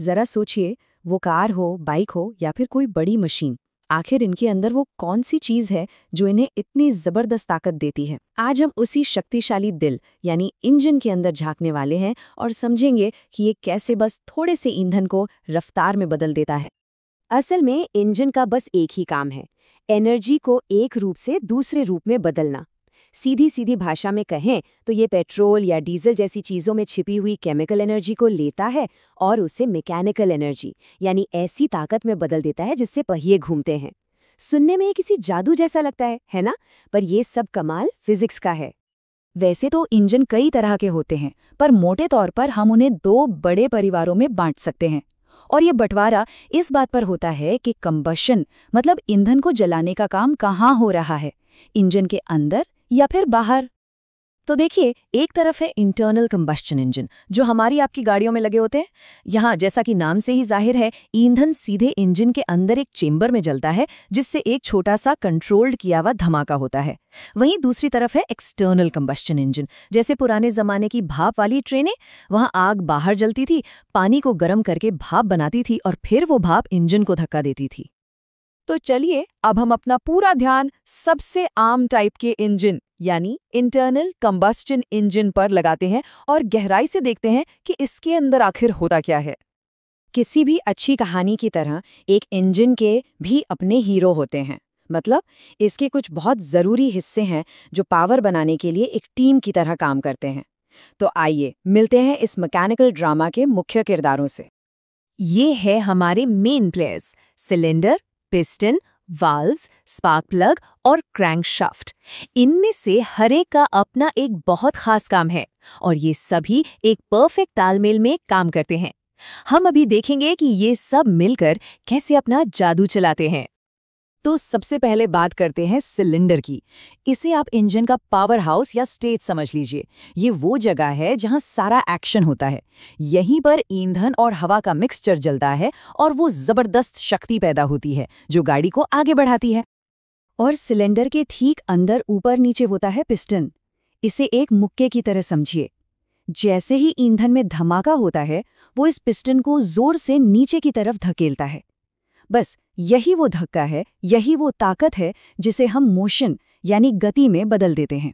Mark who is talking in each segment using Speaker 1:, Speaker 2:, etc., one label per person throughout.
Speaker 1: जरा सोचिए, वो कार हो, बाइक हो या फिर कोई बड़ी मशीन, आखिर इनके अंदर वो कौन सी चीज है जो इन्हें इतनी जबरदस्त ताकत देती है। आज हम उसी शक्तिशाली दिल यानी इंजन के अंदर झांकने वाले हैं और समझेंगे कि ये कैसे बस थोड़े से ईंधन को रफ्तार में बदल देता है।
Speaker 2: असल में इंजन का बस एक ही काम है, एनर्जी को एक रूप से दूसरे रूप में बदलना। सीधी सीधी भाषा में कहें तो ये पेट्रोल या डीजल जैसी चीज़ों में छिपी हुई केमिकल एनर्जी को लेता है और उसे मैकेनिकल एनर्जी यानी ऐसी ताकत में बदल देता है जिससे पहिए घूमते हैं। सुनने में ये किसी जादू जैसा लगता है ना? पर ये सब कमाल फिजिक्स का है।
Speaker 1: वैसे तो इंजन कई तरह के होते हैं, पर मोटे तौर पर हम उन्हें दो बड़े परिवारों में बांट सकते हैं। और ये बंटवारा इस बात पर होता है कि कंबशन मतलब ईंधन को जलाने का काम कहाँ हो रहा है, इंजन के अंदर या फिर बाहर।
Speaker 3: तो देखिए, एक तरफ है इंटरनल कंबस्शन इंजन जो हमारी आपकी गाड़ियों में लगे होते हैं। यहाँ जैसा कि नाम से ही जाहिर है, ईंधन सीधे इंजन के अंदर एक चेंबर में जलता है जिससे एक छोटा सा कंट्रोल्ड किया हुआ धमाका होता है। वहीं दूसरी तरफ है एक्सटर्नल कंबस्शन इंजन, जैसे पुराने जमाने की भाप वाली ट्रेनें। वहाँ आग बाहर जलती थी, पानी को गर्म करके भाप बनाती थी और फिर वो भाप इंजन को धक्का देती थी।
Speaker 1: तो चलिए अब हम अपना पूरा ध्यान सबसे आम टाइप के इंजन यानी इंटरनल कंबस्टन इंजन पर लगाते हैं और गहराई से देखते हैं कि इसके अंदर आखिर होता क्या है।
Speaker 2: किसी भी अच्छी कहानी की तरह एक इंजन के भी अपने हीरो होते हैं। मतलब इसके कुछ बहुत ज़रूरी हिस्से हैं जो पावर बनाने के लिए एक टीम की तरह काम करते हैं। तो आइए मिलते हैं इस मैकेनिकल ड्रामा के मुख्य किरदारों से।
Speaker 3: ये है हमारे main players: cylinder, piston, valves, spark plug और क्रैंकशाफ्ट। इनमें से हर एक का अपना एक बहुत खास काम है और ये सभी एक परफेक्ट तालमेल में काम करते हैं। हम अभी देखेंगे कि ये सब मिलकर कैसे अपना जादू चलाते हैं।
Speaker 1: तो सबसे पहले बात करते हैं सिलेंडर की। इसे आप इंजन का पावर हाउस या स्टेज समझ लीजिए। ये वो जगह है जहां सारा एक्शन होता है। यहीं पर ईंधन और हवा का मिक्सचर जलता है और वो जबरदस्त शक्ति पैदा होती है जो गाड़ी को आगे बढ़ाती है।
Speaker 2: और सिलेंडर के ठीक अंदर ऊपर नीचे होता है पिस्टन। इसे एक मुक्के की तरह समझिए। जैसे ही ईंधन में धमाका होता है, वो इस पिस्टन को जोर से नीचे की तरफ धकेलता है। बस यही वो धक्का है, यही वो ताकत है जिसे हम मोशन यानी गति में बदल देते हैं।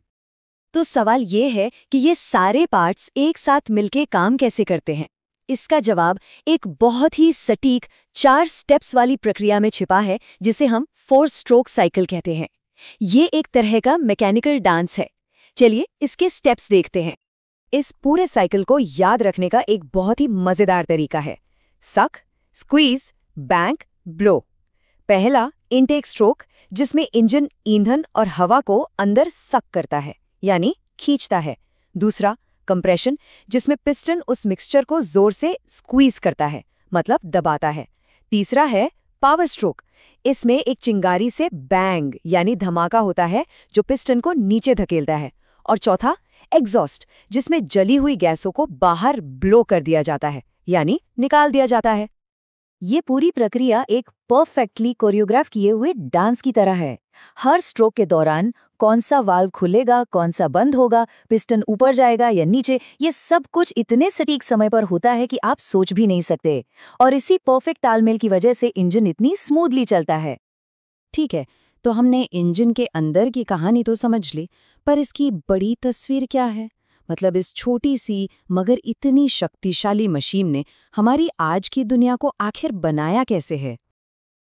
Speaker 2: तो सवाल ये है कि ये सारे पार्ट्स एक साथ मिलके काम कैसे करते हैं? इसका जवाब एक बहुत ही सटीक 4 स्टेप्स वाली प्रक्रिया में छिपा है जिसे हम 4 स्ट्रोक साइकिल कहते हैं। ये एक तरह का मैकेनिकल डांस है। चलिए इसके स्टेप्स देखते हैं। इस पूरे साइकिल को याद रखने का एक बहुत ही मजेदार तरीका है: सक, स्क्वीज, बैंक, ब्लो। पहला इनटेक स्ट्रोक, जिसमें इंजन ईंधन और हवा को अंदर सक करता है यानी खींचता है। दूसरा कंप्रेशन, जिसमें पिस्टन उस मिक्सचर को जोर से स्क्वीज करता है मतलब दबाता है। तीसरा है पावर स्ट्रोक, इसमें एक चिंगारी से बैंग यानी धमाका होता है जो पिस्टन को नीचे धकेलता है। और चौथा एग्जॉस्ट, जिसमें जली हुई गैसों को बाहर ब्लो कर दिया जाता है यानी निकाल दिया जाता है। ये पूरी प्रक्रिया एक परफेक्टली कोरियोग्राफ किए हुए डांस की तरह है। हर स्ट्रोक के दौरान कौन सा वाल्व खुलेगा, कौन सा बंद होगा, पिस्टन ऊपर जाएगा या नीचे, ये सब कुछ इतने सटीक समय पर होता है कि आप सोच भी नहीं सकते। और इसी परफेक्ट तालमेल की वजह से इंजन इतनी स्मूथली चलता है।
Speaker 1: ठीक है, तो हमने इंजन के अंदर की कहानी तो समझ ली, पर इसकी बड़ी तस्वीर क्या है? मतलब इस छोटी सी मगर इतनी शक्तिशाली मशीन ने हमारी आज की दुनिया को आखिर बनाया कैसे है?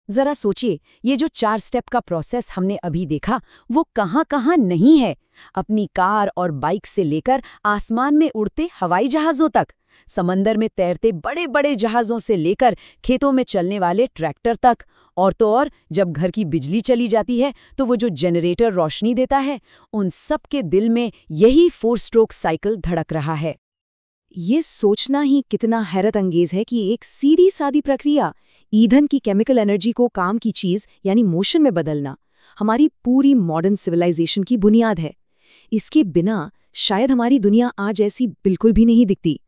Speaker 1: जरा सोचिए, ये जो 4 स्टेप का प्रोसेस हमने अभी देखा, वो कहाँ कहाँ नहीं है। अपनी कार और बाइक से लेकर आसमान में उड़ते हवाई जहाज़ों तक, समंदर में तैरते बड़े बड़े जहाज़ों से लेकर खेतों में चलने वाले ट्रैक्टर तक। और तो और जब घर की बिजली चली जाती है तो वो जो जनरेटर रोशनी देता है, उन सब के दिल में यही 4 स्ट्रोक साइकिल धड़क रहा है। ये सोचना ही कितना हैरत अंगेज है कि एक सीधी सादी प्रक्रिया, ईंधन की केमिकल एनर्जी को काम की चीज यानी मोशन में बदलना, हमारी पूरी मॉडर्न सिविलाइजेशन की बुनियाद है। इसके बिना शायद हमारी दुनिया आज ऐसी बिल्कुल भी नहीं दिखती।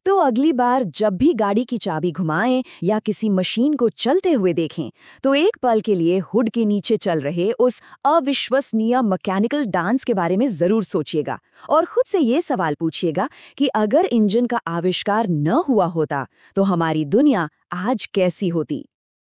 Speaker 3: तो अगली बार जब भी गाड़ी की चाबी घुमाएं या किसी मशीन को चलते हुए देखें, तो एक पल के लिए हुड के नीचे चल रहे उस अविश्वसनीय मैकेनिकल डांस के बारे में जरूर सोचिएगा और खुद से ये सवाल पूछिएगा कि अगर इंजन का आविष्कार न हुआ होता तो हमारी दुनिया आज कैसी होती।